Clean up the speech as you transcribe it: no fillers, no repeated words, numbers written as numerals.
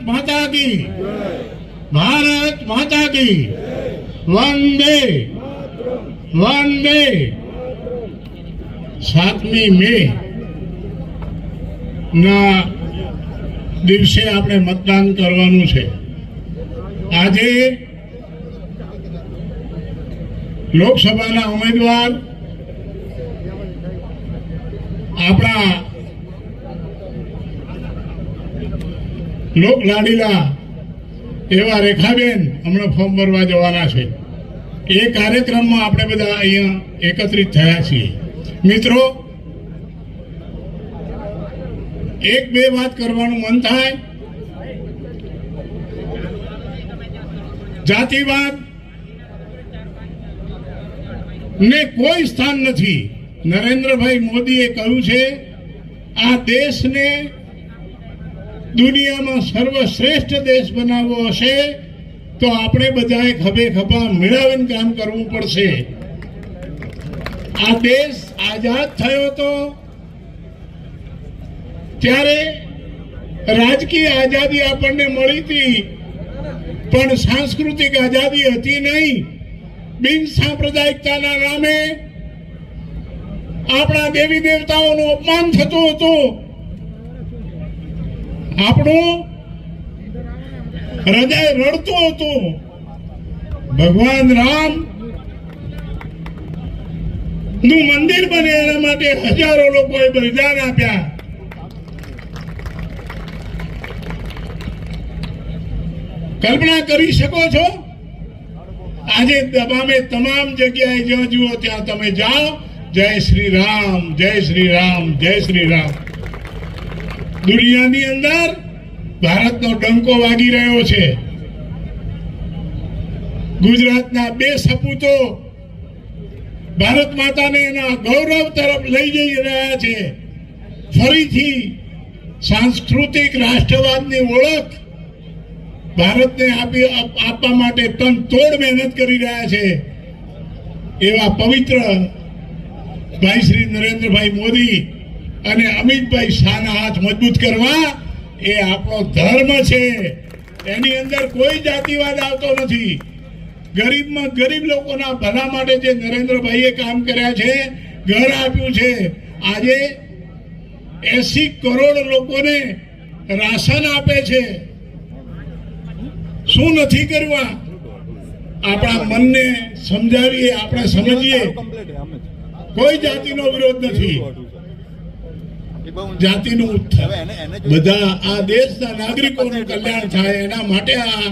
माता की, भारत माता की, वंदे वंदे। 7મી મે ના દિવસે આપણે મતદાન કરવાનું છે। આજે લોકસભાના ઉમેદવાર આપણા લોકલાડીલા એવા રેખાબેન હમણાં ફોર્મ ભરવા જવાના છે। એ કાર્યક્રમમાં આપણે બધા અહીંયા એકત્રિત થયા છીએ। મિત્રો, એક બે વાત કરવાનું મન થાય। જાતિવાદ ને કોઈ સ્થાન નથી। નરેન્દ્રભાઈ મોદીએ કહ્યું છે આ દેશને દુનિયામાં સર્વશ્રેષ્ઠ દેશ બનાવવો હશે તો આપણે બધાએ ખભે ખભા મિલાવીને કામ કરવું પડશે। આ દેશ આઝાદ થયો હતો ત્યારે રાજકીય આઝાદી આપણને મળી હતી, પણ સાંસ્કૃતિક આઝાદી હતી નહીં। બિન સાંપ્રદાયિકતાના નામે આપણા દેવી દેવતાઓનું અપમાન થતું હતું। આપણું હૃદય રડતું હતું। ભગવાન રામ નું મંદિર બને એના માટે હજારો લોકોએ બલિદાન આપ્યા। કલ્પના કરી શકો છો? આજે તમામ જગ્યાએ જ્યાં જુઓ ત્યાં તમે જાઓ, જય શ્રી રામ, જય શ્રી રામ, જય શ્રી રામ। દુનિયાની અંદર ભારતનો ડંકો વાગી રહ્યો છે। ગુજરાતના 2 સપૂતો ભારત માતાને એના ગૌરવ તરફ લઈ જઈ રહ્યા છે। ફરીથી સાંસ્કૃતિક રાષ્ટ્રવાદની ઓળખ ભારતને આપવા માટે તનતોડ મહેનત કરી રહ્યા છે। એવા પવિત્ર ભાઈ શ્રી નરેન્દ્રભાઈ મોદી અને અમિતભાઈ શાહના હાથ મજબૂત કરવા એ આપણો ધર્મ છે। એની અંદર કોઈ જાતિવાદ આવતો નથી। ગરીબમાં ગરીબ લોકોના ભલા માટે જે નરેન્દ્રભાઈએ કામ કર્યા છે, ઘર આપ્યું છે, આજે 80 કરોડ લોકોને રાશન આપે છે। શું નથી કર્યું? આપણા મનને સમજાવીએ, આપણે સમજીએ। કોઈ જાતિનો વિરોધ નથી, જાતિનું બધા આ દેશના નાગરિકોનું કલ્યાણ થાય એના માટે આ